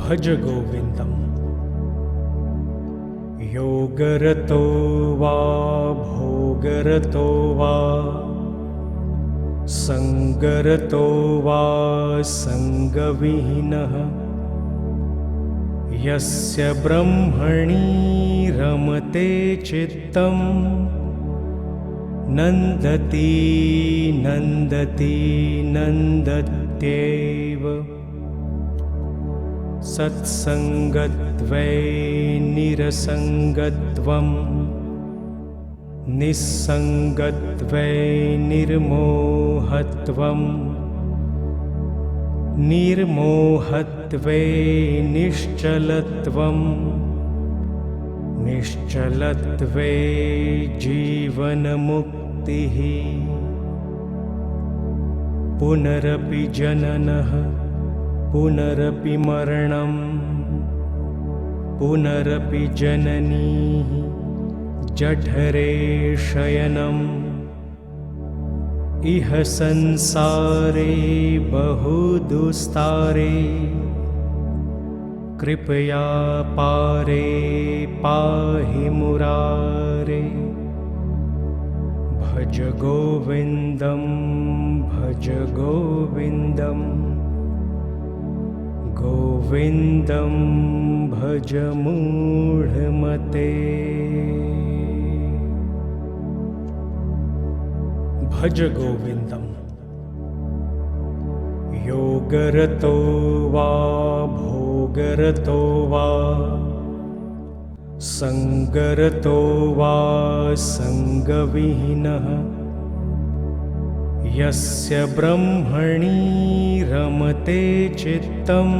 भज गोविन्दम्। योगरतो वा भोगरतो वा संगरतो वा संगविहीनः यस्य ब्रह्मणि रमते चित्तम् नन्दति नन्दति नन्दत्येव। सत्संगत्वे निरसंगत्वम् निस्संगत्वे निर्मोहत्वम् निर्मोहत्वे निश्चलत्वम् निश्चलत्वे जीवनमुक्तिः। पुनरपि जननः पुनरपि मरणम् पुनरपि जननी जठरे शयनम्। इह संसारे बहुदुस्तारे कृपया पारे पाहि मुरारे। भज गोविन्दं भज गोविन्दम् गोविन्दं भज मूढमते। भज गोविन्दम्। योगरतो वा भोगरतो वा संगरतो वा संगविहीनः यस्य ब्रह्मणि रमते चित्तम्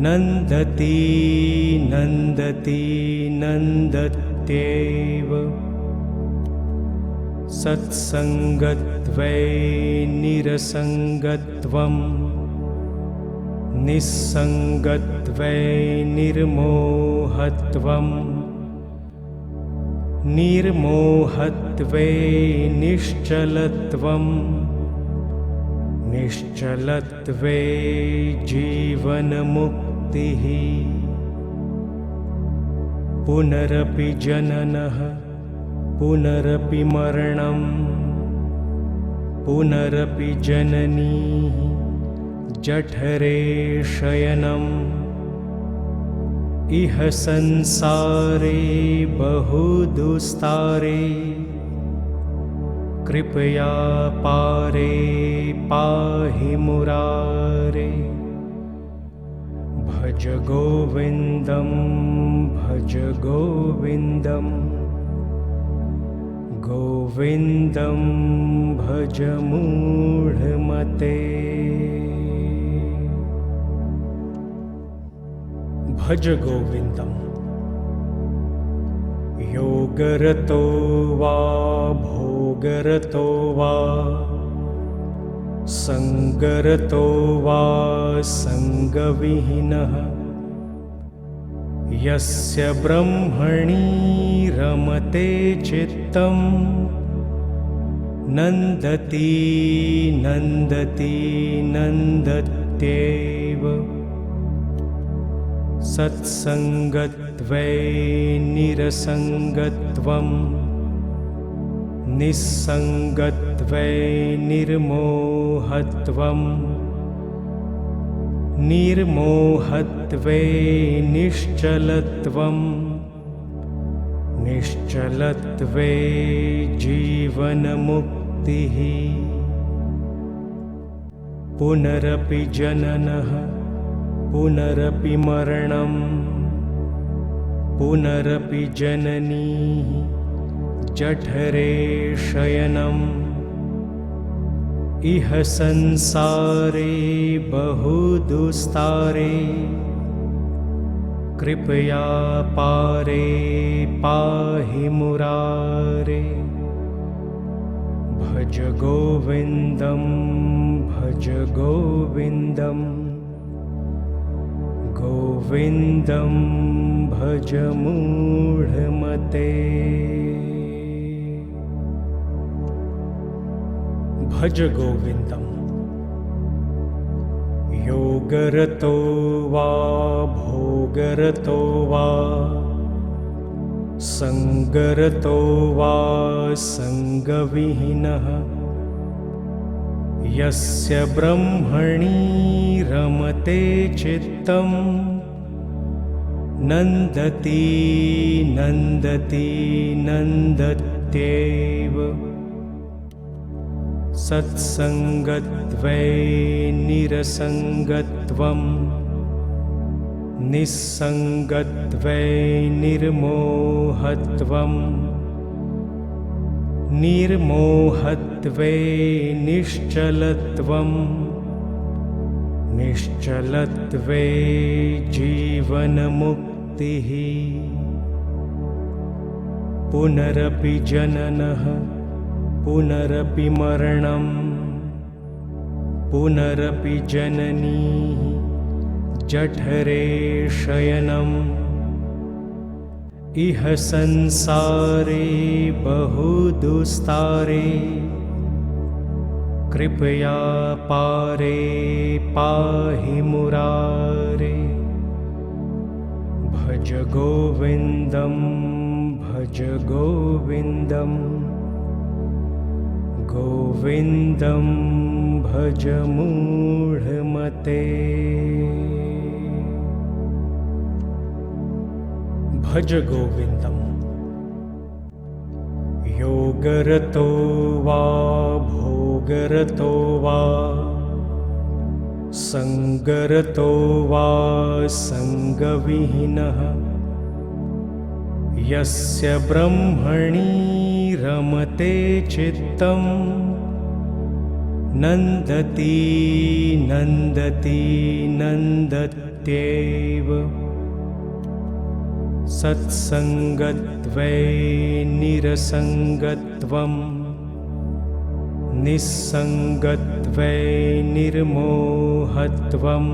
नन्दति नन्दति नन्दत्येव। सत्संगत्वे निरसंगत्वम् निस्संगत्वे निर्मोहत्वम् निर्मोहत्वे निश्चलत्वम् निश्चलत्वे जीवनमुक्तिः। पुनरपि जननः पुनरपि मरणम् पुनरपि जननी जठरे शयनम्। इह संसारे बहुदुस्तारे कृपया पारे पाहि मुरारे। भज गोविन्दं भज गोविन्दम् गोविन्दं भज मूढमते। भज गोविन्दम्। योगरतो वा भोगरतो वा संगरतो वा संगविहीनः यस्य ब्रह्मणि रमते चित्तम् नन्दति नन्दति नन्दत्येव। सत्संगत्वे निरसंगत्वम् निस्संगत्वे निर्मोहत्वम् निर्मोहत्वे निश्चलत्वम् निश्चलत्वे जीवनमुक्तिः। पुनरपि जननः पुनरपि मरणम् पुनरपि जननी जठरे शयनम्। इह संसारे बहुदुस्तारे कृपया पारे पाहि मुरारे। भज गोविन्दं भज गोविन्दम् गोविन्दं भज मूढमते। भज गोविन्दम्। योगरतो वा भोगरतो वा संगरतो वा संगविहीनः यस्य ब्रह्मणि रमते चित्तं नन्दति नन्दति नन्दत्येव सत्संगत्वे निरसंगत्वं निस्संगत्वे निर्मोहत्वं निर्मोहत्वे निश्चलत्वं निश्चलत्वे जीवनमुक्तिः पुनरपि जननः पुनरपि मरणं पुनरपि जननी जठरे शयनम् इह संसारे बहुदुस्तारे कृपया पारे पाहि मुरारे भज गोविन्दं भज गोविन्दं गोविन्दं भज मूढमते भज गोविन्दम् योगरतो वा भोगरतो वा संगरतो वा संगविहीनः यस्य ब्रह्मणि रमते चित्तं नन्दति नन्दति नन्दत्येव सत्संगत्वे निरसंगत्वं निस्संगत्वे निर्मोहत्वं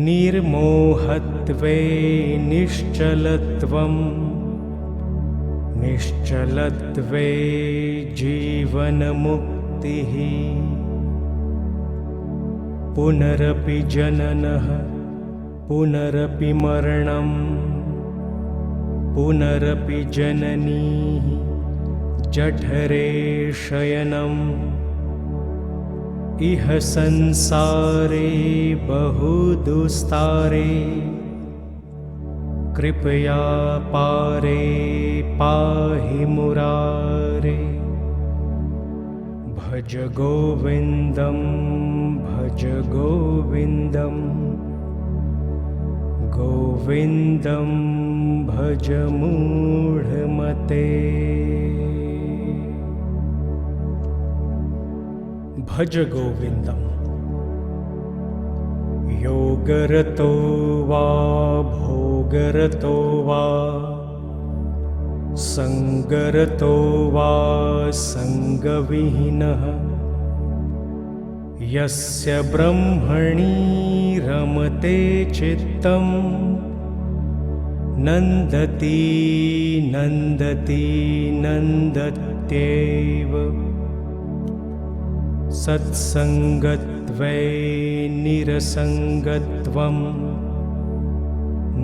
निर्मोहत्वे निश्चलत्वं निश्चलत्वे जीवनमुक्तिः पुनरपि जननः पुनरपि मरणं पुनरपि जननी जठरे शयनम् इह संसारे बहुदुस्तारे कृपया पारे पाहि मुरारे भज गोविन्दं भज गोविन्दं गोविन्दं भज मूढमते भज गोविन्दम् योगरतो वा भोगरतो वा संगरतो वा संगविहीनः यस्य ब्रह्मणि रमते चित्तं नन्दति नन्दति नन्दत्येव सत्संगत्वे निरसंगत्वं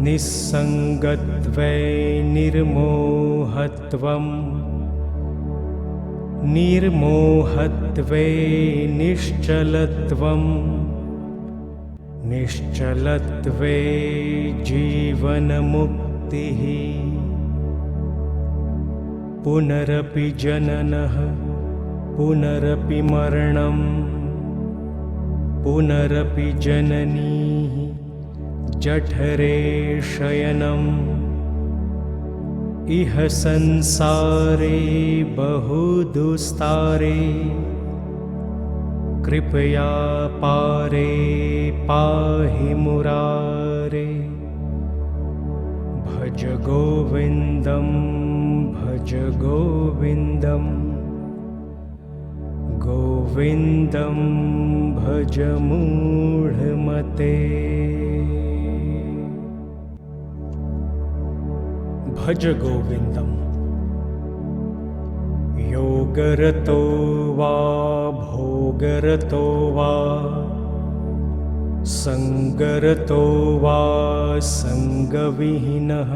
निस्संगत्वे निर्मोहत्वं निर्मोहत्वे निश्चलत्वं निश्चलत्वे जीवनमुक्तिः पुनरपि जननः पुनरपि मरणं पुनरपि जननी जठरे शयनम् इह संसारे बहुदुस्तारे कृपया पारे पाहि मुरारे भज गोविन्दं भज गोविन्दं गोविन्दं भज मूढमते भज गोविन्दम् योगरतो वा भोगरतो वा संगरतो वा संगविहीनः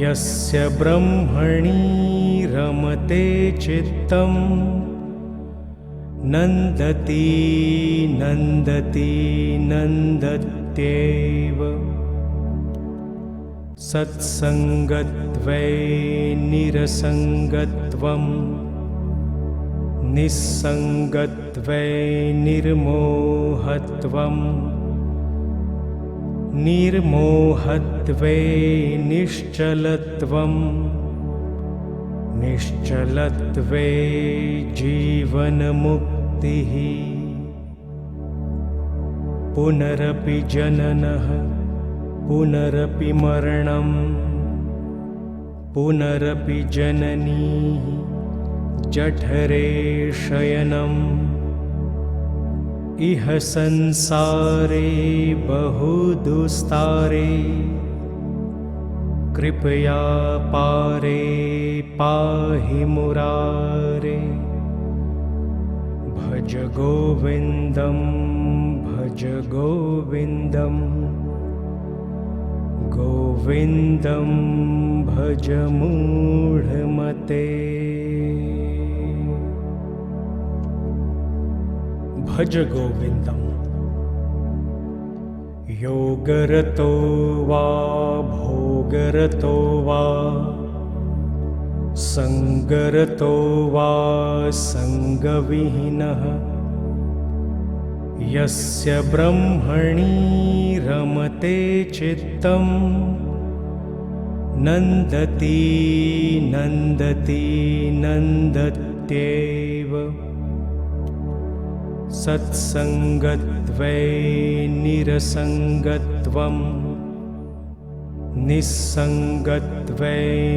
यस्य ब्रह्मणि रमते चित्तं नन्दति नन्दति नन्दत्येव। सत्संगत्वे निरसंगत्वं निस्संगत्वे निर्मोहत्वं निर्मोहत्वे निश्चलत्वं निश्चलत्वे जीवनमुक्तिः। पुनरपि जननः पुनरपि मरणं पुनरपि जननी जठरे शयनम्। इह संसारे बहुदुस्तारे कृपया पारे पाहि मुरारे। भज गोविन्दं भज गोविन्दं गोविन्दं भज मूढमते। भज गोविन्दम्। योगरतो वा भोगरतो वा संगरतो वा संगविहीनः यस्य ब्रह्मणि रमते चित्तं नन्दति नन्दति नन्दत्येव। सत्संगत्वे निरसंगत्वं निस्संगत्वे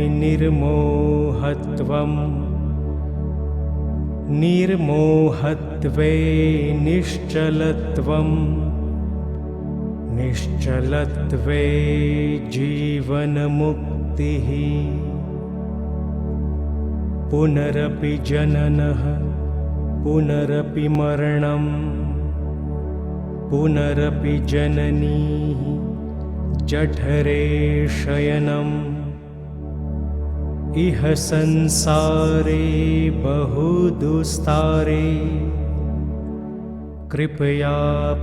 निर्मोहत्वं निर्मोहत्वे निश्चलत्वं निश्चलत्वे जीवनमुक्तिः। पुनरपि जननः पुनरपि मरणं पुनरपि जननी जठरे शयनम्। इह संसारे बहुदुस्तारे कृपया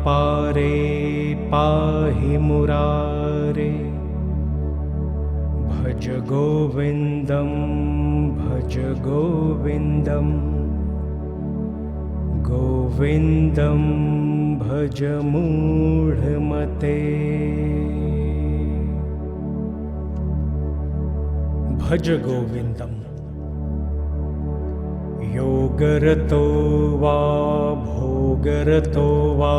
पारे पाहि मुरारे। भज गोविन्दं भज गोविन्दं गोविन्दं भज मूढमते। भज गोविन्दम्। योगरतो वा भोगरतो वा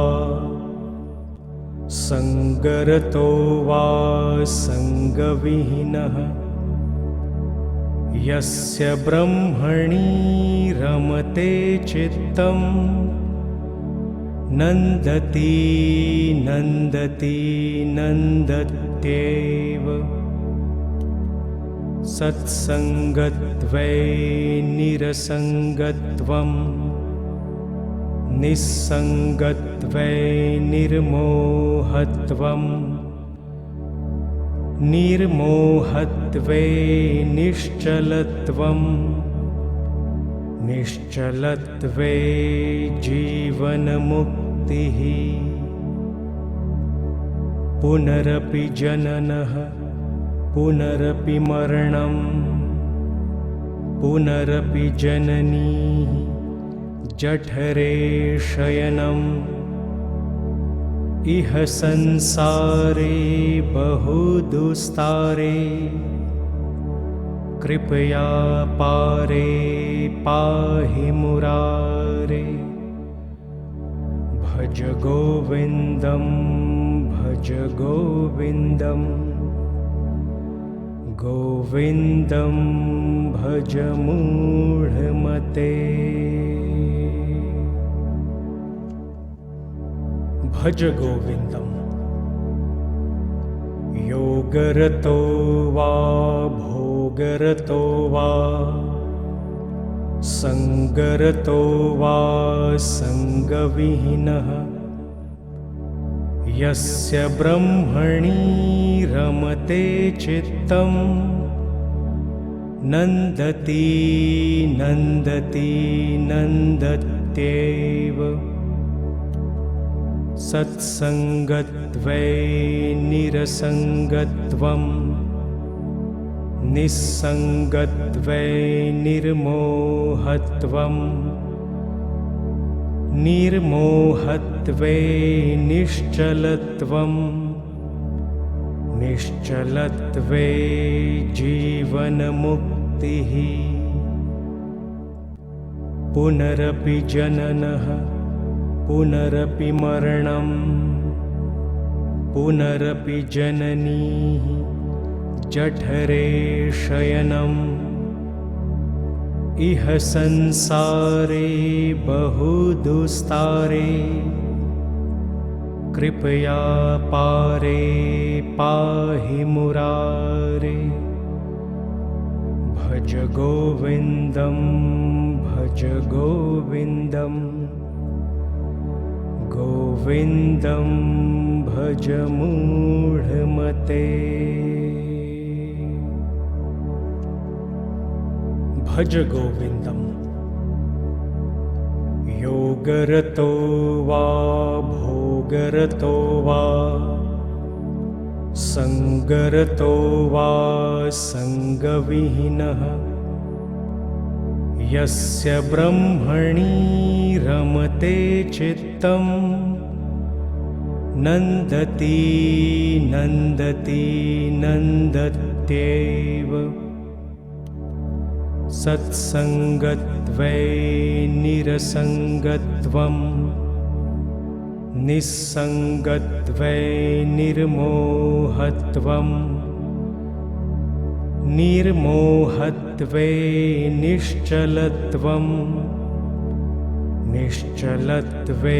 संगरतो वा संगविहीनः यस्य ब्रह्मणि रमते चित्तं नन्दति नन्दति नन्दत्येव। सत्संगत्वे निरसंगत्वं निस्संगत्वे निर्मोहत्वं निर्मोहत्वे निश्चलत्वं निश्चलत्वे जीवनमुक्तिः। पुनरपि जननः पुनरपि मरणं पुनरपि जननी जठरे शयनम्। इह संसारे बहुदुस्तारे कृपया पारे पाहि मुरारे। भज गोविन्दं भज गोविन्दं गोविन्दं भज मूढमते। भज गोविन्दम्। योगरतो वा भोगरतो वा संगरतो वा संगविहीनः यस्य ब्रह्मणि रमते चित्तम् नन्दति नन्दति नन्दत्येव सत्सङ्गत्वे निरसङ्गत्वम् निस्सङ्गत्वे निर्मोहत्वम् निर्मोहत्वे निश्चलत्वम् निश्चलत्वे जीवनमुक्तिः पुनरपि जननः पुनरपि मरणम् पुनरपि जननी जठरे शयनम् इह संसारे बहुदुस्तारे कृपया पारे पाहि मुरारे भज गोविन्दं भज गोविन्दं गोविन्दं भज मूढमते भज गोविन्दम् योगरतो वा भोगरतो वा सङ्गरतो वा सङ्गविहीनः यस्य ब्रह्मणि रमते चित्तम् नन्दति नन्दति नन्दत्येव सत्सङ्गत्वे निरसङ्गत्वम् निस्सङ्गत्वे निर्मोहत्वम् निर्मोहत्वे निश्चलत्वम् निश्चलत्वे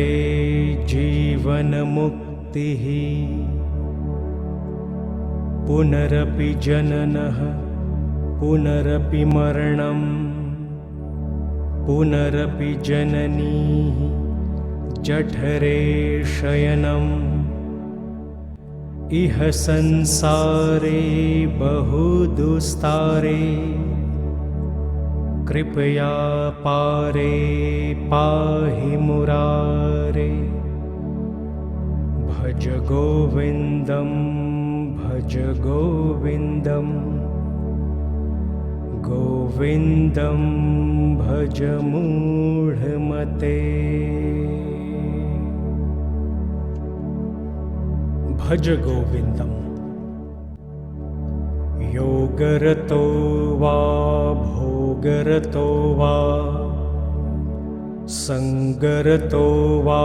जीवनमुक्तिः पुनरपि जननः पुनरपि मरणम् पुनरपि जननी जठरे शयनम् इह संसारे बहुदुस्तारे कृपया पारे पाहि मुरारे भज गोविन्दं भज गोविन्दम् गोविन्दं भज मूढमते भज गोविन्दम् योगरतो वा भोगरतो वा सङ्गरतो वा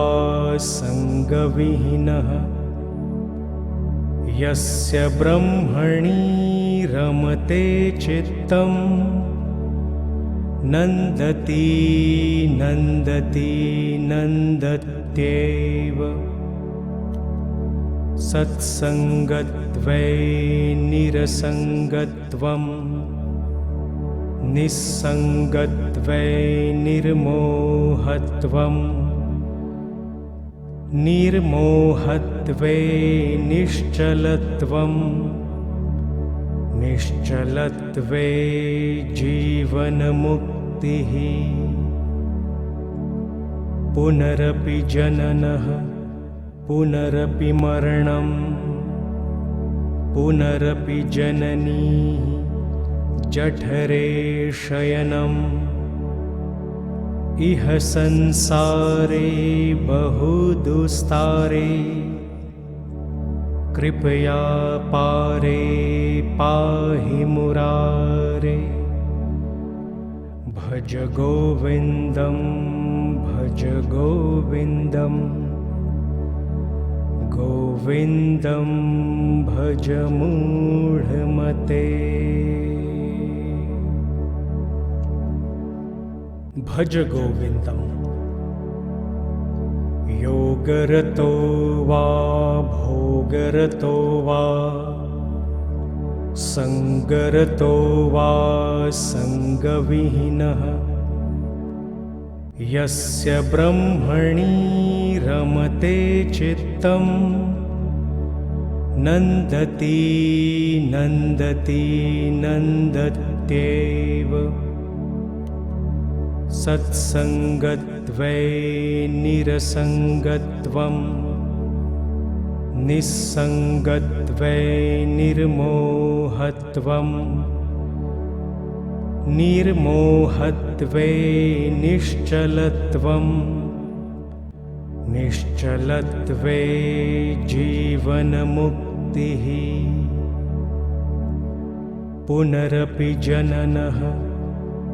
सङ्गविहीनः यस्य ब्रह्मणि रमते चित्तम् नन्दति नन्दति नन्दत्येव सत्सङ्गत्वे निरसङ्गत्वम् निस्सङ्गत्वे निर्मोहत्वम् निर्मोहत्वे निश्चलत्वम् निश्चलत्वे जीवनमुक्तिः पुनरपि जननः पुनरपि मरणम् पुनरपि जननी जठरे शयनम् इह संसारे बहुदुस्तारे कृपया पारे पाहि मुरारे भज गोविन्दं भज गोविन्दं गोविन्दं भज मूढमते भज गोविन्दम् योगरतो वा भोगरतो वा सङ्गरतो वा सङ्गविहीनः यस्य ब्रह्मणि रमते चित्तम् नन्दति नन्दति नन्दत्येव सत्सङ्गत्वे निरसङ्गत्वम् निस्सङ्गत्वे निर्मोहत्वम् निर्मोहत्वे निश्चलत्वम् निश्चलत्वे जीवनमुक्तिः पुनरपि जननः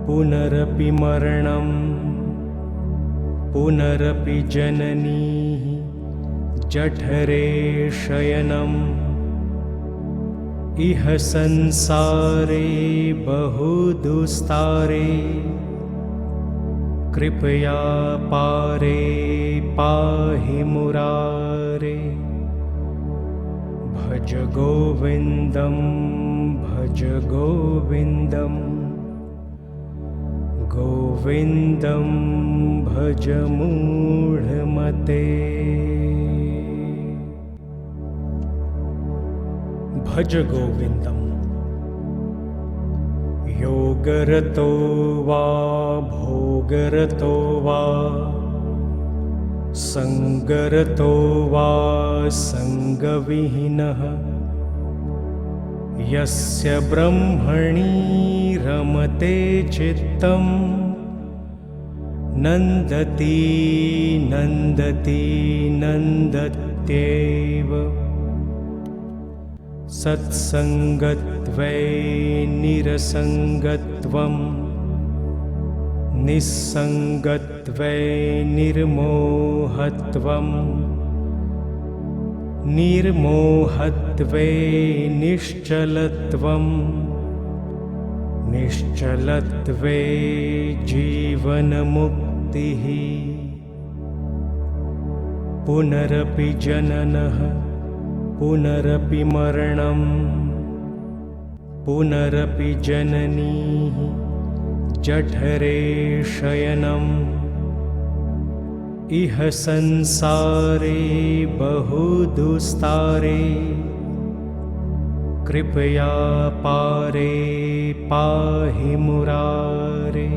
पुनरपि मरणम् पुनरपि जननी जठरे शयनम् इह संसारे बहुदुस्तारे कृपया पारे पाहि मुरारे भज गोविन्दं भज गोविन्दं गोविन्दं भज मूढमते भज गोविन्दम् योगरतो वा भोगरतो वा सङ्गरतो वा सङ्गविहीनः यस्य ब्रह्मणि रमते चित्तम् नन्दति नन्दति नन्दत्येव सत्सङ्गत्वे निरसङ्गत्वम् निस्सङ्गत्वे निर्मोहत्वम् निर्मोहत्वे निश्चलत्वम् निश्चलत्वे जीवनमुक्तिः पुनरपि जननः पुनरपि मरणम् पुनरपि जननी जठरे शयनम् इह संसारे बहुदुस्तारे कृपया पारे पाहि मुरारे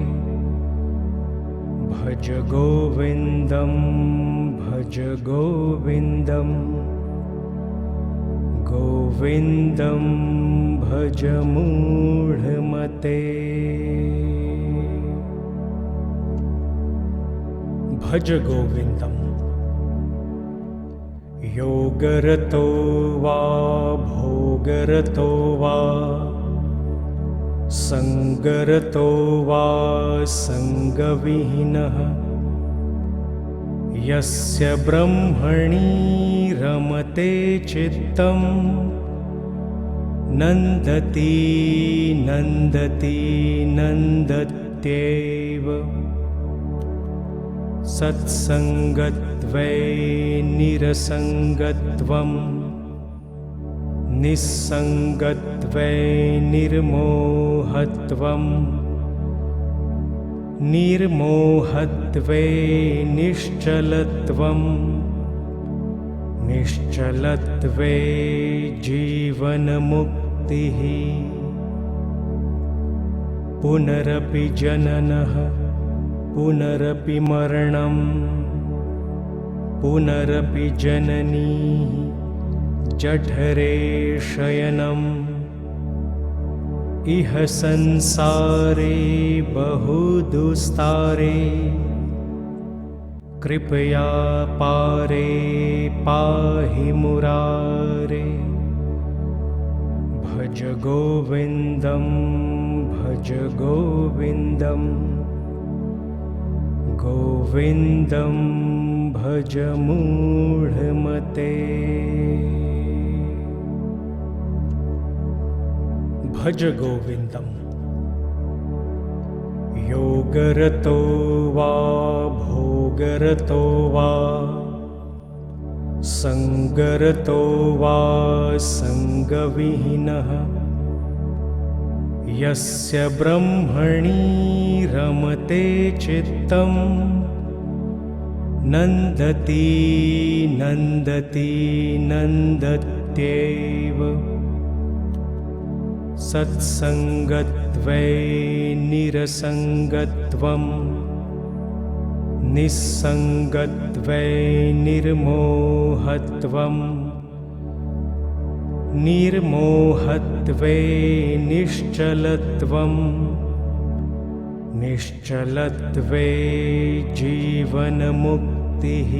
भज गोविन्दं भज गोविन्दं गोविन्दं भज मूढमते भज गोविन्दम् योगरतो वा भोगरतो वा सङ्गरतो वा सङ्गविहीनः यस्य ब्रह्मणि रमते चित्तम् नन्दति नन्दति नन्दत्येव सत्सङ्गत्वे निरसङ्गत्वम् निस्सङ्गत्वे निर्मोहत्वम् निर्मोहत्वे निश्चलत्वम् निश्चलत्वे जीवनमुक्तिः पुनरपि जननः पुनरपि मरणम् पुनरपि जननी जठरे शयनम् इह संसारे बहुदुस्तारे कृपया पारे पाहि मुरारे भज गोविन्दं भज गोविन्दं गोविन्दं भज मूढमते भज गोविन्दम् योगरतो वा भोगरतो वा सङ्गरतो वा सङ्गविहीनः यस्य ब्रह्मणि रमते चित्तम् नन्दति नन्दति नन्दत्येव सत्सङ्गत्वे निरसङ्गत्वम् निस्सङ्गत्वे निर्मोहत्वम् निर्मोहत्वे निश्चलत्वम् निश्चलत्वे जीवनमुक्तिः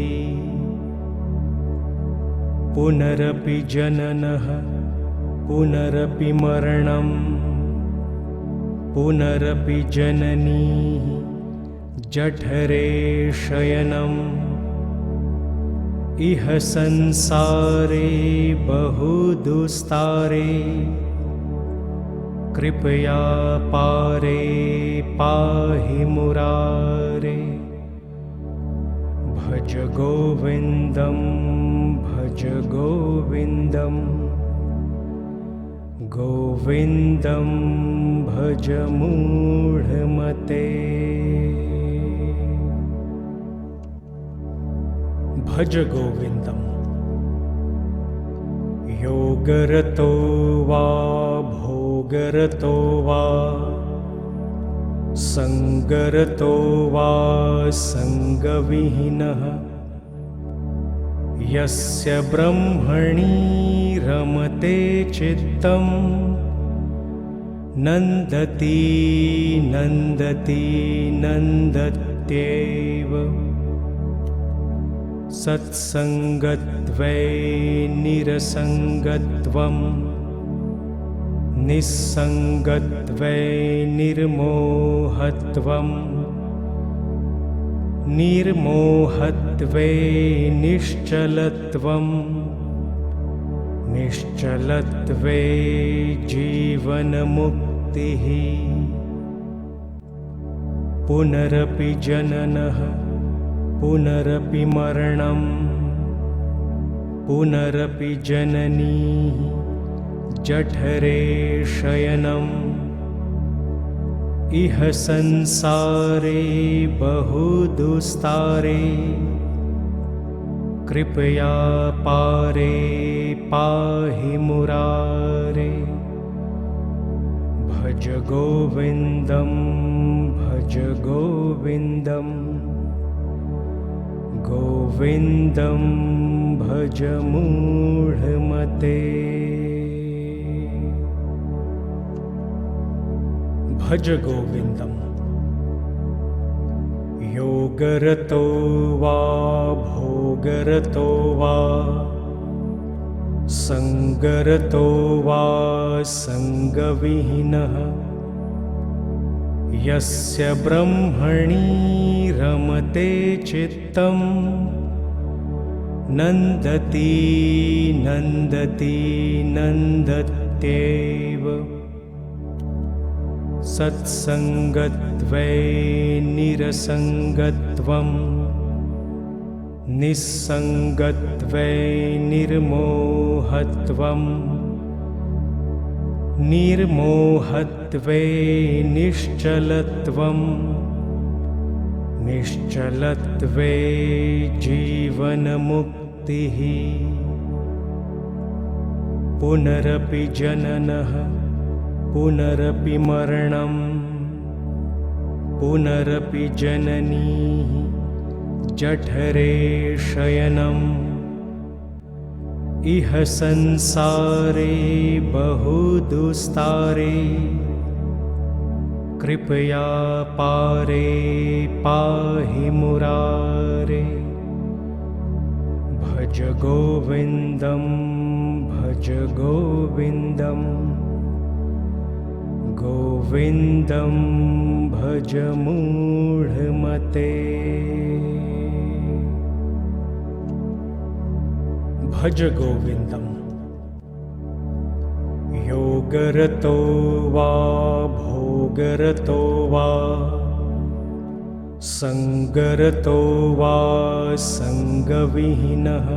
पुनरपि जननः पुनरपि मरणम् पुनरपि जननी जठरे शयनम् इह संसारे बहुदुस्तारे कृपया पारे पाहि मुरारे भज गोविन्दं भज गोविन्दं गोविन्दं भज मूढमते भज गोविन्दम् योगरतो वा भोगरतो वा सङ्गरतो वा सङ्गविहीनः यस्य ब्रह्मणि रमते चित्तम् नन्दति नन्दति नन्दत्येव सत्सङ्गत्वे निरसङ्गत्वम् निस्सङ्गत्वे निर्मोहत्वम् निर्मोहत्वे निश्चलत्वम् निश्चलत्वे जीवनमुक्तिः पुनरपि जननः पुनरपि मरणम् पुनरपि जननी जठरे शयनम् इह संसारे बहुदुस्तारे कृपया पारे पाहि मुरारे भज गोविन्दं भज गोविन्दं गोविन्दं भज मूढमते भज गोविन्दम् योगरतो वा भोगरतो वा सङ्गरतो वा सङ्गविहीनः यस्य ब्रह्मणि रमते चित्तम् नन्दति नन्दति नन्दत्येव सत्सङ्गत्वे निरसङ्गत्वम् निस्सङ्गत्वे निर्मोहत्वम् निर्मोहत्वे निश्चलत्वम् निश्चलत्वे जीवनमुक्तिः पुनरपि जननः पुनरपि मरणम् पुनरपि जननी जठरे शयनम् इह संसारे बहुदुस्तारे कृपया पारे पाहि मुरारे भज गोविन्दं भज गोविन्दं गोविन्दं भज मूढमते भज गोविन्दम् योगरतो वा भोगरतो वा सङ्गरतो वा सङ्गविहीनः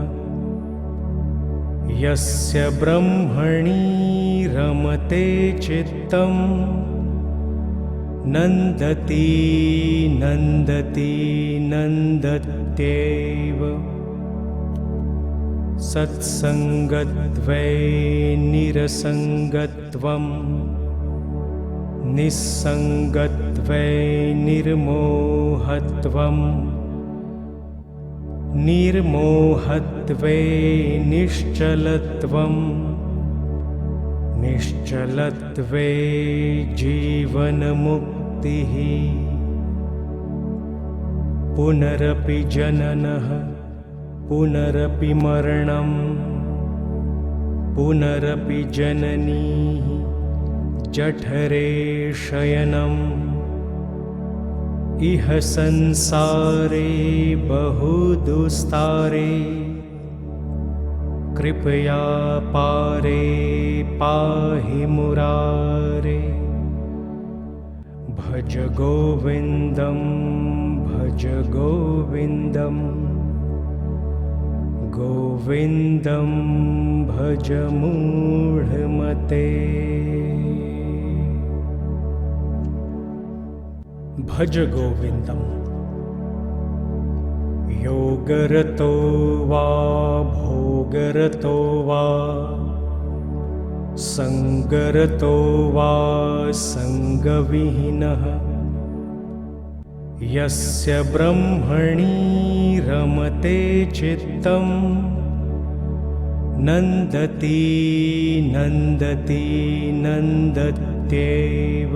यस्य ब्रह्मणि रमते चित्तं नन्दति नन्दति नन्दत्येव सत्सङ्गत्वे निरसङ्गत्वं निस्सङ्गत्वे निर्मोहत्वं निर्मोहत्वे निश्चलत्वं निश्चलत्वे जीवनमुक्तिः पुनरपि जननः पुनरपि मरणं पुनरपि जननी जठरे शयनम् इह संसारे बहुदुस्तारे कृपया पारे पाहि मुरारे भज गोविन्दं भज गोविन्दं गोविन्दं भज मूढमते भज गोविन्दम् योगरतो वा भोगरतो वा सङ्गरतो वा सङ्गविहीनः यस्य ब्रह्मणि रमते चित्तं नन्दति नन्दति नन्दत्येव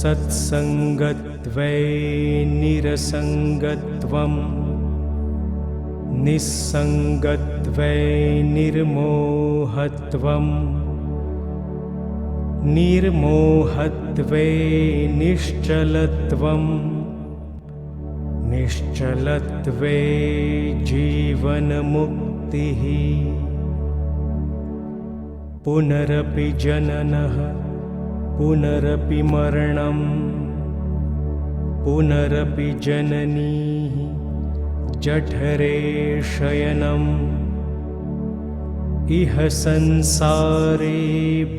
सत्सङ्गत्वे निरसङ्गत्वं निस्सङ्गत्वे निर्मोहत्वं निर्मोहत्वे निश्चलत्वं निश्चलत्वे जीवनमुक्तिः पुनरपि जननः पुनरपि मरणं पुनरपि जननी जठरे शयनम् इह संसारे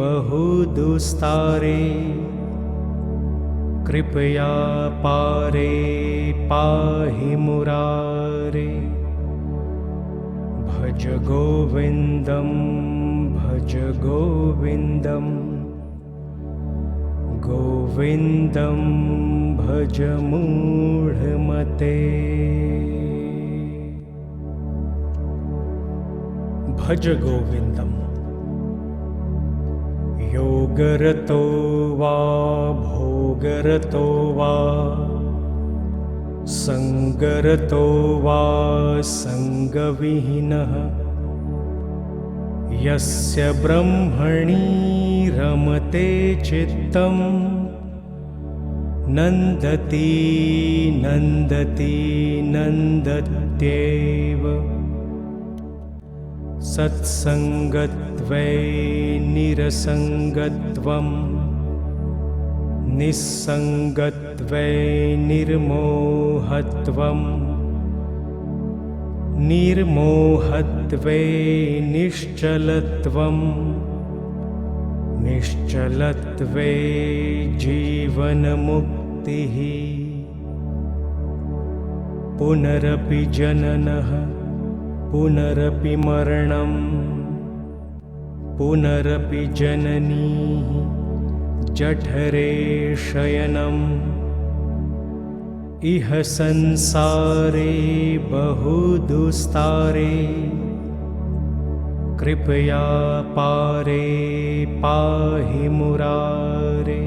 बहुदुस्तारे कृपया पारे पाहि मुरारे भज गोविन्दं भज गोविन्दं गोविन्दं भज मूढमते भज गोविन्दम् योगरतो वा भोगरतो वा सङ्गरतो वा सङ्गविहीनः यस्य ब्रह्मणि रमते चित्तं नन्दति नन्दति नन्दत्येव सत्सङ्गत्वे निरसङ्गत्वं निस्सङ्गत्वे निर्मोहत्वं निर्मोहत्वे निश्चलत्वं निश्चलत्वे जीवनमुक्तिः पुनरपि जननः पुनरपि मरणं पुनरपि जननी जठरे शयनम् इह संसारे बहुदुस्तारे कृपया पारे पाहि मुरारे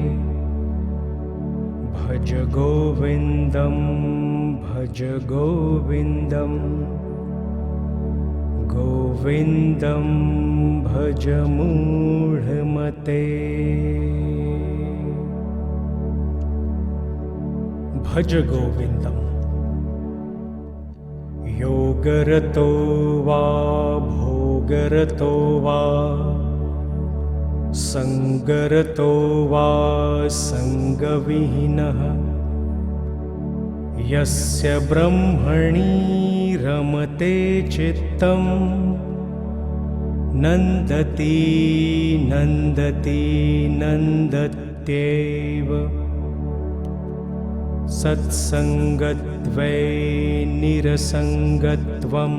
भज गोविन्दं भज गोविन्दं गोविन्दं भज मूढमते भज गोविन्दम् योगरतो वा भोगरतो वा सङ्गरतो वा सङ्गविहीनः यस्य ब्रह्मणि रमते चित्तं नन्दति नन्दति नन्दत्येव सत्सङ्गत्वे निरसङ्गत्वं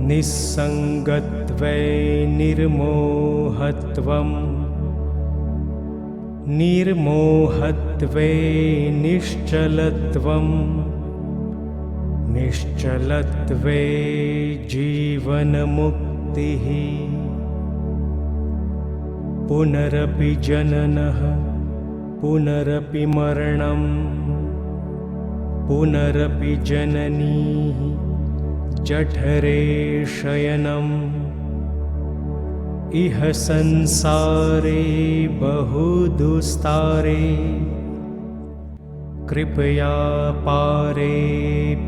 निस्सङ्गत्वे निर्मोहत्वं निर्मोहत्वे निश्चलत्वं निश्चलत्वे जीवनमुक्तिः पुनरपि जननः पुनरपि मरणं पुनरपि जननी जठरे शयनम् इह संसारे बहुदुस्तारे कृपया पारे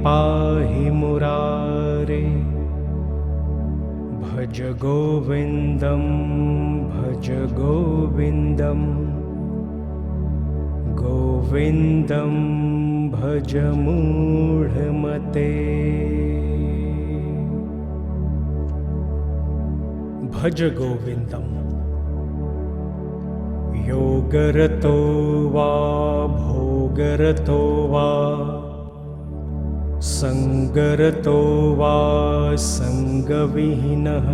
पाहि मुरारे भज गोविन्दं भज गोविन्दं गोविन्दं भज मूढमते भज गोविन्दम् योगरतो वा भोगरतो वा सङ्गरतो वा सङ्गविहीनः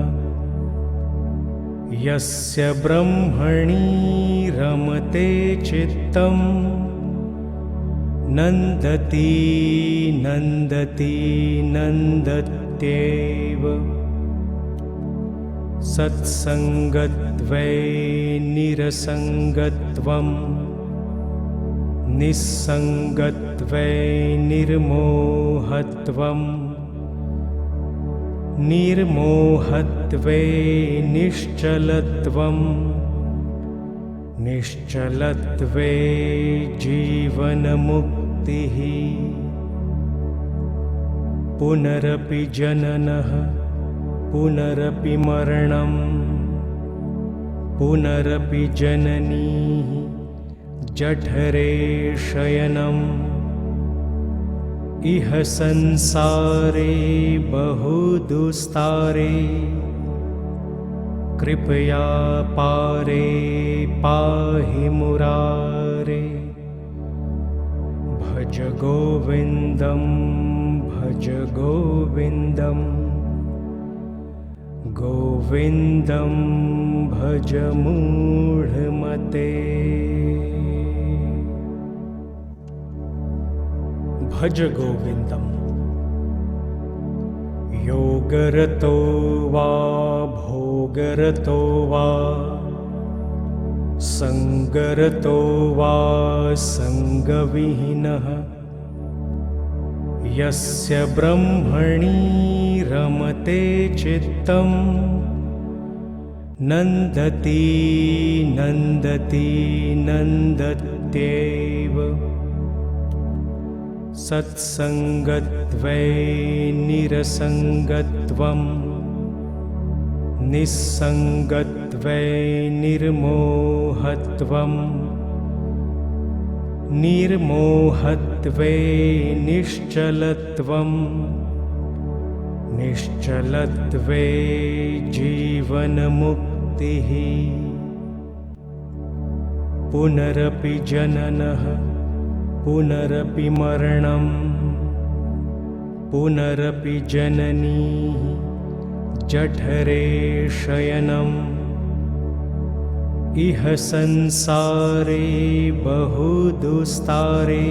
यस्य ब्रह्मणि रमते चित्तं नन्दति नन्दति नन्दत्येव सत्सङ्गत्वे निरसङ्गत्वं निस्सङ्गत्वे निर्मोहत्वं निर्मोहत्वे निश्चलत्वं निश्चलत्वे जीवनमुक्तिः पुनरपि जननः पुनरपि मरणं पुनरपि जननी जठरे शयनम् इह संसारे बहुदुस्तारे कृपया पारे पाहि मुरारे भज गोविन्दं भज गोविन्दं गोविन्दं भज मूढमते भज गोविन्दम् योगरतो वा भोगरतो वा सङ्गरतो वा सङ्गविहीनः यस्य ब्रह्मणि रमते चित्तं नन्दति नन्दति नन्दत्येव सत्सङ्गत्वे निरसङ्गत्वं निस्सङ्गत्वे निर्मोहत्वं निर्मोहत्वे निश्चलत्वं निश्चलत्वे जीवनमुक्तिः पुनरपि जननः पुनरपि मरणं पुनरपि जननी जठरे शयनम् इह संसारे बहुदुस्तारे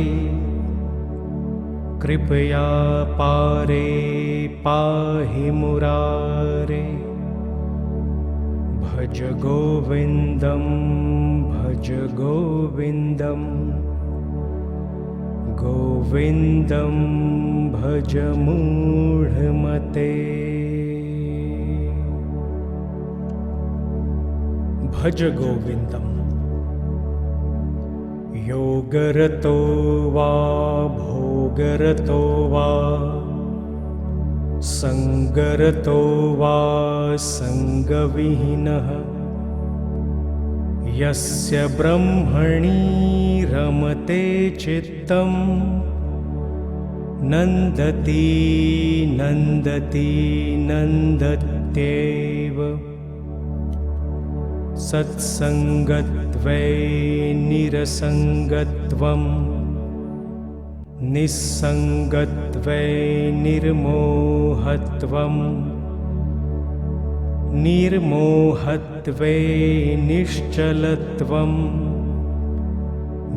कृपया पारे पाहि मुरारे भज गोविन्दं भज गोविन्दं गोविन्दं भज मूढमते भज गोविन्दम् योगरतो वा भोगरतो वा सङ्गरतो वा सङ्गविहीनः यस्य ब्रह्मणि रमते चित्तं नन्दति नन्दति नन्दत्येव। सत्सङ्गत्वे निरसङ्गत्वं निस्सङ्गत्वे निर्मोहत्वं निर्मोहत्वे निश्चलत्वं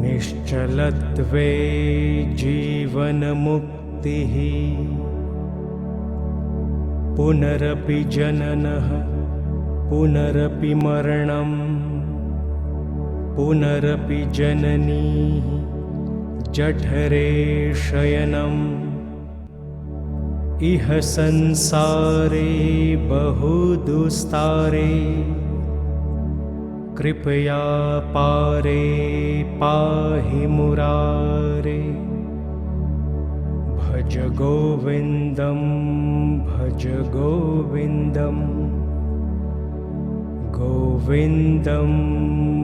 निश्चलत्वे जीवनमुक्तिः। पुनरपि जननः पुनरपि मरणं पुनरपि जननी जठरे शयनम्। इह संसारे बहुदुस्तारे कृपया पारे पाहि मुरारे। भज गोविन्दं भज गोविन्दं गोविन्दं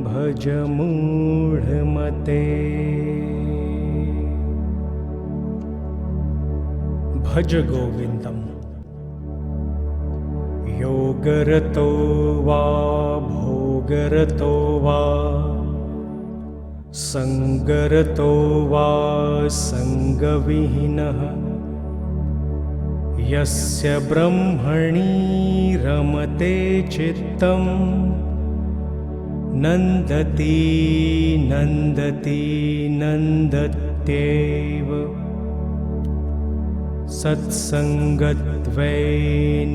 भज मूढमते। भज गोविन्दम्। योगरतो वा भोगरतो वा सङ्गरतो वा सङ्गविहीनः यस्य ब्रह्मणि रमते चित्तं नन्दति नन्दति नन्दत्येव। सत्सङ्गत्वे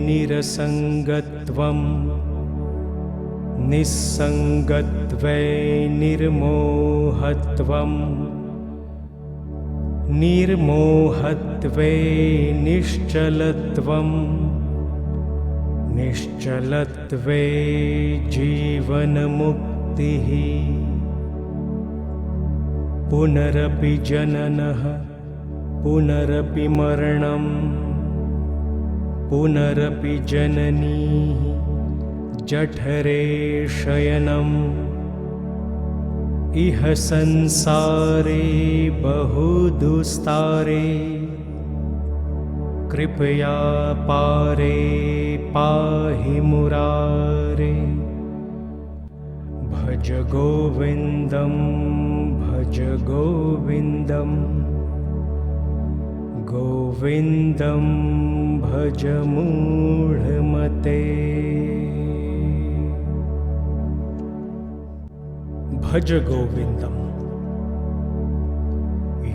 निरसङ्गत्वं निस्सङ्गत्वे निर्मोहत्वं निर्मोहत्वे निश्चलत्वं निश्चलत्वे जीवनमुक्तिः। पुनरपि जननः पुनरपि मरणं पुनरपि जननी जठरे शयनम्। इह संसारे बहुदुस्तारे कृपया पारे पाहि मुरारे। भज गोविन्दं भज गोविन्दं गोविन्दं भज मूढमते। भज गोविन्दम्।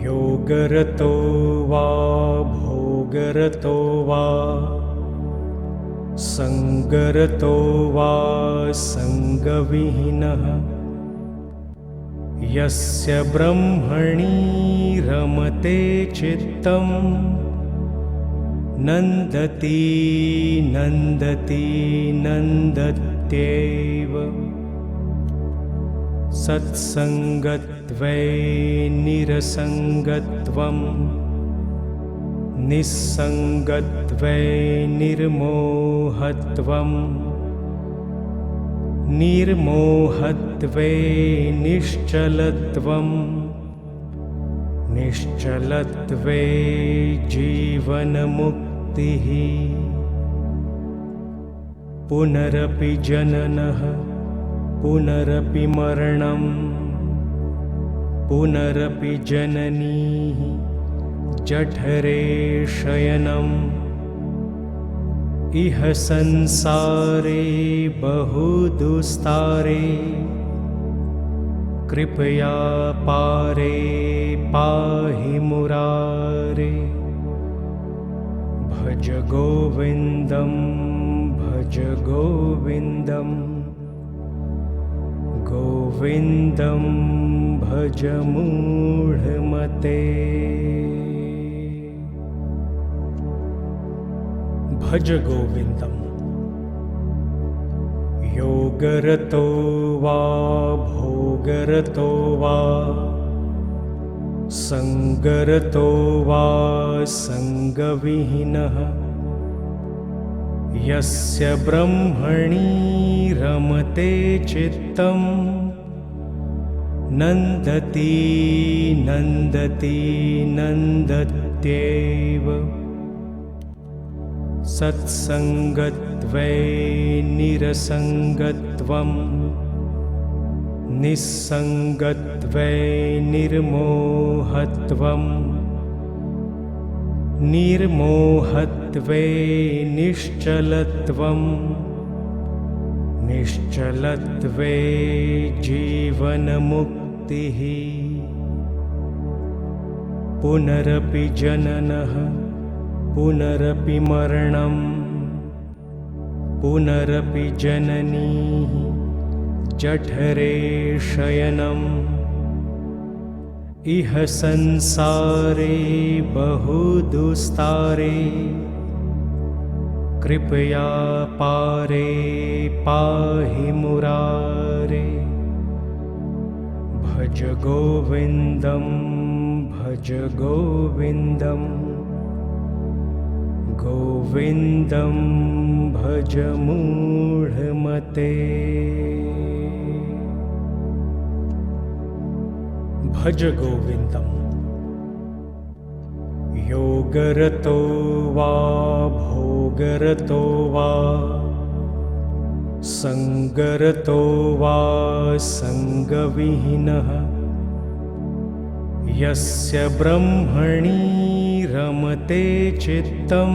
योगरतो वा भोगरतो वा सङ्गरतो वा सङ्गविहीनः यस्य ब्रह्मणि रमते चित्तं नन्दति नन्दति नन्दत्येव। सत्सङ्गत्वे निरसङ्गत्वं निस्सङ्गत्वे निर्मोहत्वं निर्मोहत्वे निश्चलत्वं निश्चलत्वे जीवनमुक्तिः। पुनरपि जननः पुनरपि मरणं पुनरपि जननी जठरे शयनम्। इह संसारे बहुदुस्तारे कृपया पारे पाहि मुरारे। भज गोविन्दं भज गोविन्दं गोविन्दं भज मूढमते। भज गोविन्दम्। योगरतो वा भोगरतो वा सङ्गरतो वा सङ्गविहीनः यस्य ब्रह्मणि रमते चित्तं नन्दति नन्दति नन्दत्येव सत्सङ्गत्वे निरसङ्गत्वं निस्सङ्गत्वे निर्मोहत्वं निर्मोहत्वे निश्चलत्वं निश्चलत्वे जीवनमुक्तिः पुनरपि जननः पुनरपि मरणं पुनरपि जननी जठरे शयनम् इह संसारे बहुदुस्तारे कृपया पारे पाहि मुरारे भज गोविन्दं भज गोविन्दं गोविन्दं भज मूढमते भज गोविन्दम् योगरतो वा भोगरतो वा सङ्गरतो वा सङ्गविहीनः यस्य ब्रह्मणि रमते चित्तं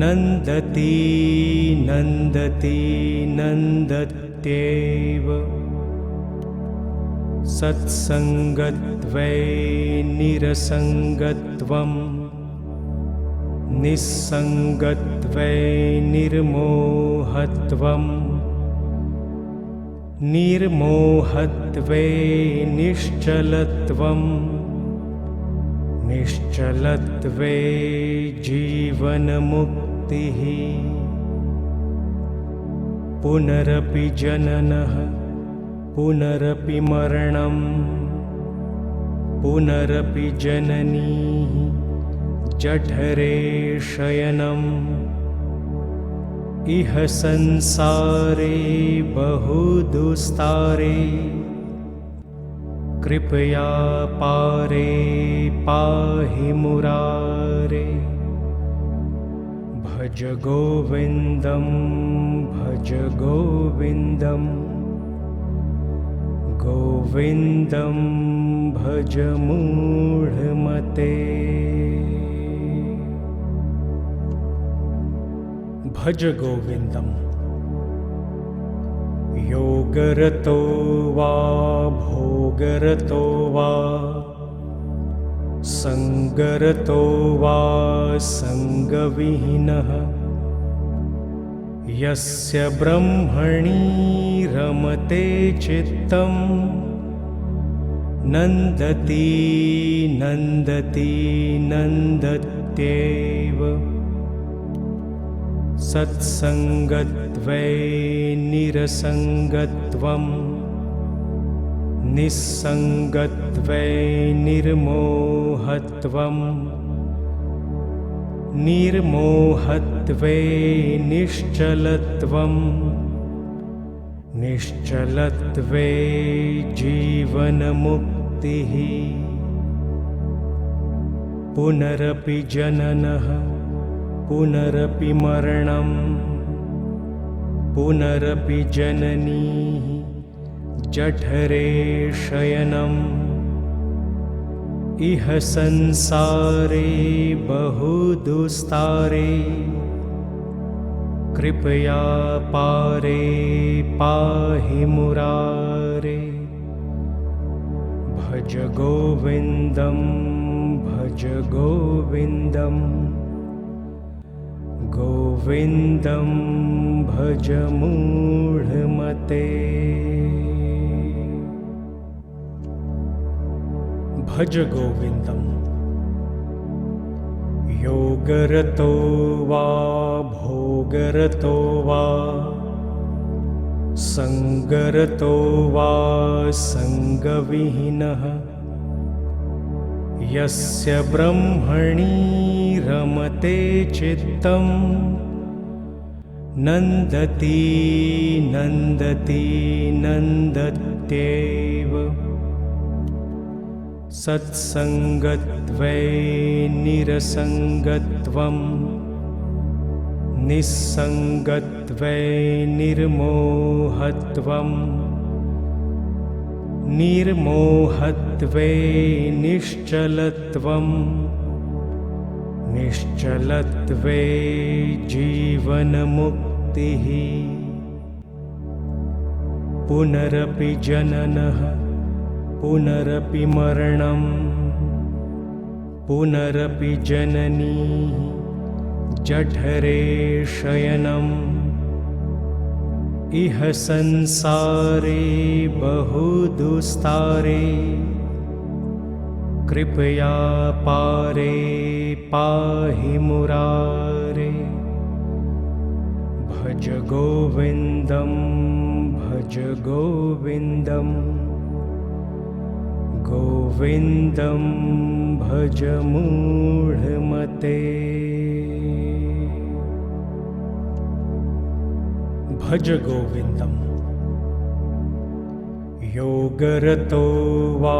नन्दति नन्दति नन्दत्येव सत्सङ्गत्वे निरसङ्गत्वं निस्सङ्गत्वे निर्मोहत्वं निर्मोहत्वे निश्चलत्वं निश्चलत्वे जीवनमुक्तिः पुनरपि जननः पुनरपि मरणं पुनरपि जननी जठरे शयनम् इह संसारे बहुदुस्तारे कृपया पारे पाहि मुरारे भज गोविन्दं भज गोविन्दं गोविन्दं भज मूढमते भज गोविन्दम् योगरतो वा भोगरतो वा सङ्गरतो वा सङ्गविहीनः यस्य ब्रह्मणि रमते चित्तं नन्दति नन्दति नन्दत्येव सत्सङ्गत्वे निरसङ्गत्वं निस्सङ्गत्वे निर्मोहत्वं निर्मोहत्वे निश्चलत्वं निश्चलत्वे जीवनमुक्तिः पुनरपि जननः पुनरपि मरणं पुनरपि जननी जठरे शयनम् इह संसारे बहुदुस्तारे कृपया पारे पाहि मुरारे भज गोविन्दं भज गोविन्दं गोविन्दं भज मूढमते भज गोविन्दम् योगरतो वा भोगरतो वा सङ्गरतो वा सङ्गविहीनः यस्य ब्रह्मणि रमते चित्तं नन्दति नन्दति नन्दत्येव नन्दत्येव सत्सङ्गत्वे निरसङ्गत्वम् निस्सङ्गत्वे निर्मोहत्वम् निर्मोहत्वे निश्चलत्वम् निश्चलत्वे जीवनमुक्तिः पुनरपि जननः पुनरपि मरणम् पुनरपि जननी जठरे शयनम् इह संसारे बहुदुस्तारे कृपया पारे पाहि मुरारे भज गोविन्दं भज गोविन्दं गोविन्दं भज मूढमते भज गोविन्दम् योगरतो वा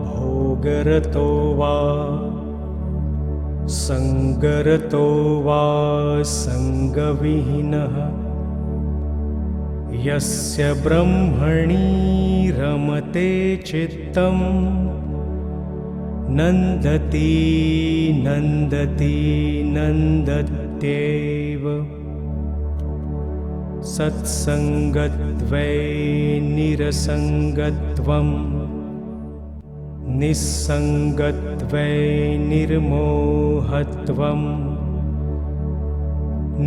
भोगरतो वा सङ्गरतो वा सङ्गविहीनः यस्य ब्रह्मणि रमते चित्तं नन्दति नन्दति नन्दत्येव सत्सङ्गत्वे निरसङ्गत्वम् निस्सङ्गत्वे निर्मोहत्वम्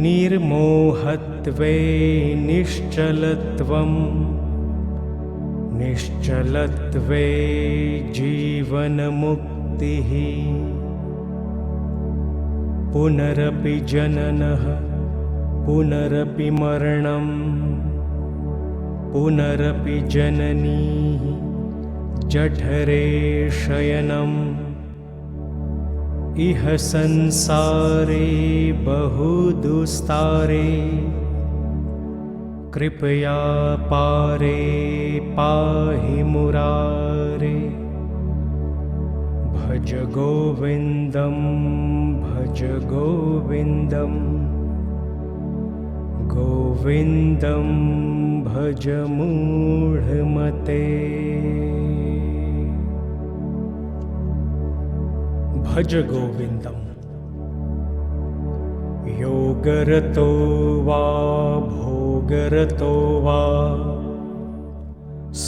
निर्मोहत्वे निश्चलत्वम् निश्चलत्वे जीवनमुक्तिः पुनरपि जननः पुनरपि मरणम् पुनरपि जननी जठरे शयनम् इह संसारे बहुदुस्तारे कृपया पारे पाहि मुरारे भज गोविन्दं भज गोविन्दं गोविन्दं भज मूढमते भज गोविन्दम् योगरतो वा भोगरतो वा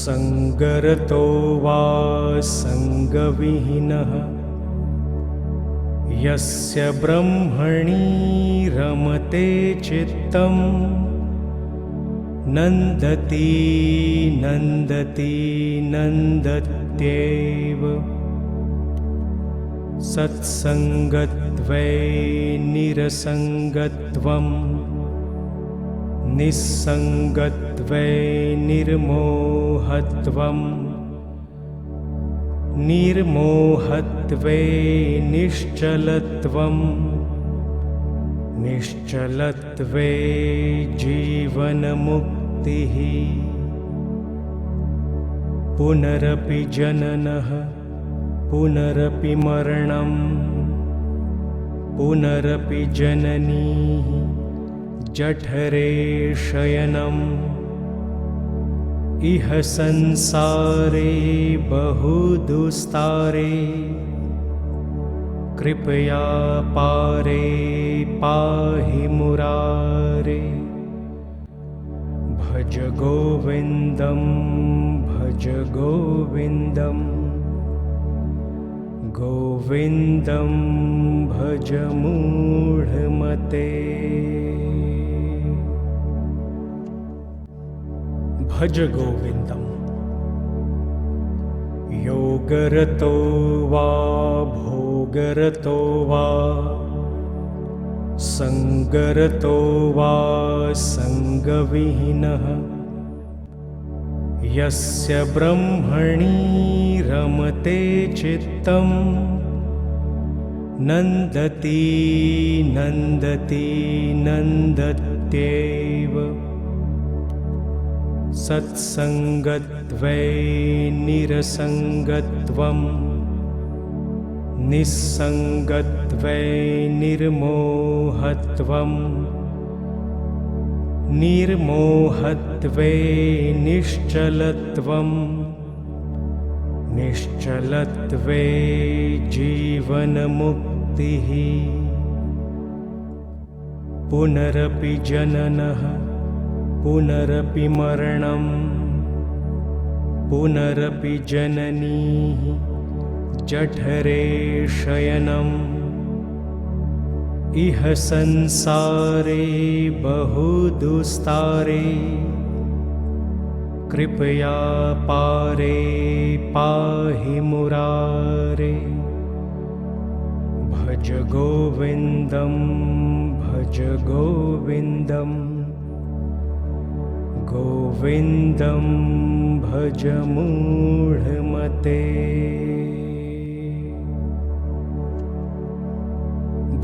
सङ्गरतो वा सङ्गविहीनः यस्य ब्रह्मणि रमते चित्तं नन्दति नन्दति नन्दत्येव सत्सङ्गत्वे निरसङ्गत्वम् निस्सङ्गत्वे निर्मोहत्वम् निर्मोहत्वे निश्चलत्वम् निश्चलत्वे जीवनमुक्तिः पुनरपि जननः पुनरपि मरणम् पुनरपि जननी जठरे शयनम् इह संसारे बहुदुस्तारे कृपया पारे पाहि मुरारे भज गोविन्दं भज गोविन्दं गोविन्दं भज मूढमते भज गोविन्दम् योगरतो वा भोगरतो वा सङ्गरतो वा सङ्गविहीनः यस्य ब्रह्मणि रमते चित्तं नन्दति नन्दति नन्दत्येव सत्संगत्वे निरसंगत्वम् निस्संगत्वे निर्मोहत्वम् निर्मोहत्वे निश्चलत्वम् निश्चलत्वे जीवनमुक्तिः पुनरपि जननः पुनरपि मरणम् पुनरपि जननी जठरे शयनम् इह संसारे बहुदुस्तारे कृपया पारे पाहि मुरारे भज गोविन्दं भज गोविन्दं गोविन्दं भज मूढमते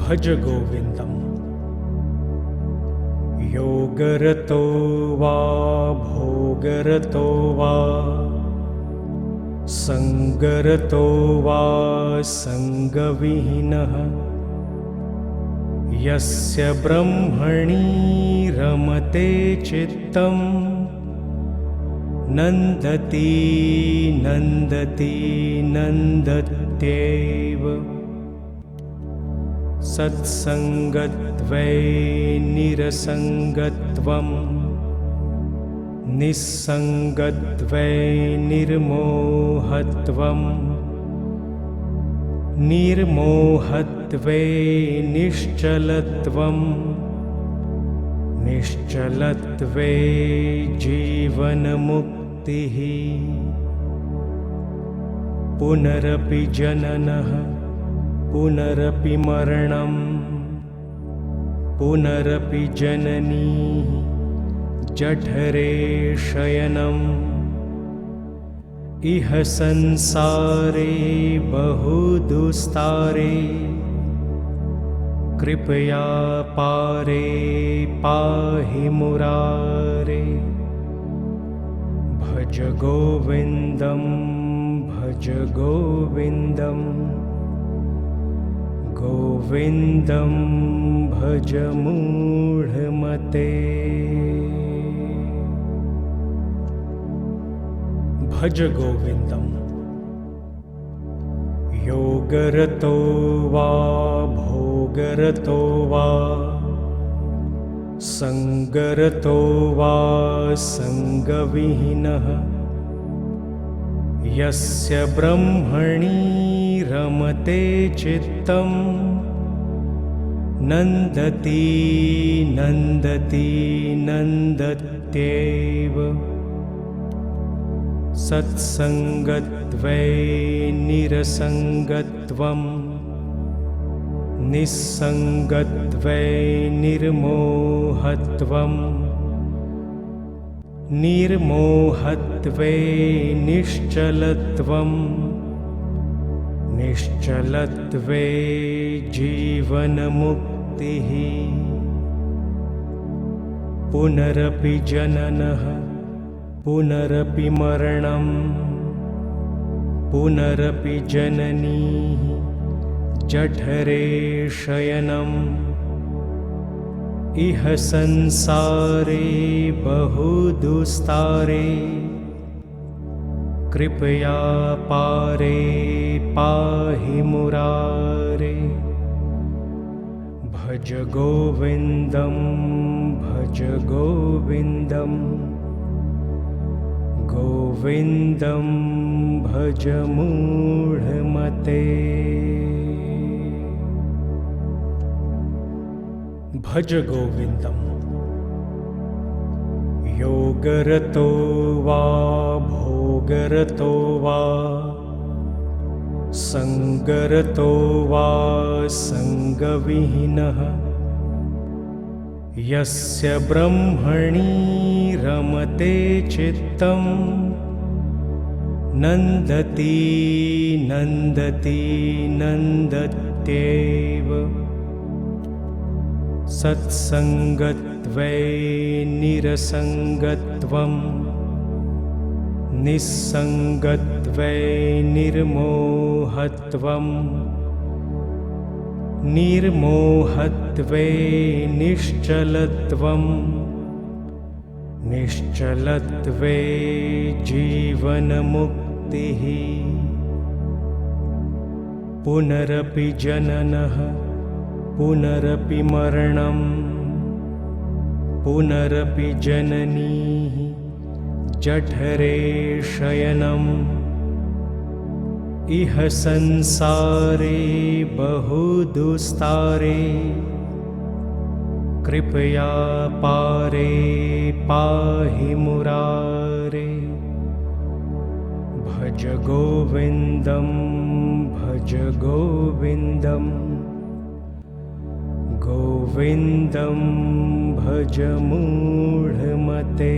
भज गोविन्दम् योगरतो वा भोगरतो वा संगरतो वा संगविहीनः यस्य ब्रह्मणि रमते चित्तम् नन्दति नन्दति नन्दत्येव सत्संगत्वे निरसंगत्वम् निस्संगत्वे निर्मोहत्वम् निर्मोहत्वे निश्चलत्वम् निश्चलत्वे जीवनमुक्तिः पुनरपि जननः पुनरपि मरणम् पुनरपि जननी जठरे शयनम् इह संसारे बहुदुस्तारे कृपया पारे पाहि मुरारे भज गोविन्दं भज गोविन्दं गोविन्दं भज मूढमते भज गोविन्दम् योगरतो वा भोगरतो वा संगरतो वा संगविहीनः यस्य ब्रह्मणि रमते चित्तम् नन्दति नन्दति नन्दत्येव सत्संगत्वे निरसंगत्वम् निस्संगत्वे निर्मोहत्वम् निर्मोहत्वे निश्चलत्वम् निश्चलत्वे जीवनमुक्तिः पुनरपि जननः पुनरपि मरणम् पुनरपि जननी जठरे शयनम् इह संसारे बहुदुस्तारे कृपया पारे पाहि मुरारे भज गोविन्दं भज गोविन्दं गोविन्दं भज मूढमते भज गोविन्दम् योगरतो वा भोगरतो वा संगरतो वा संगविहीनः यस्य ब्रह्मणि रमते चित्तम् नन्दति नन्दति नन्दत्येव सत्संगत्वे निरसंगत्वम् निस्सङ्गत्वे निर्मोहत्वम् निर्मोहत्वे निश्चलत्वम् निश्चलत्वे जीवनमुक्तिः पुनरपि जननः पुनरपि मरणम् पुनरपि जननी जठरे शयनम् इह संसारे बहुदुस्तारे कृपया पारे पाहि मुरारे भज गोविन्दं भज गोविन्दं गोविन्दं भज मूढमते।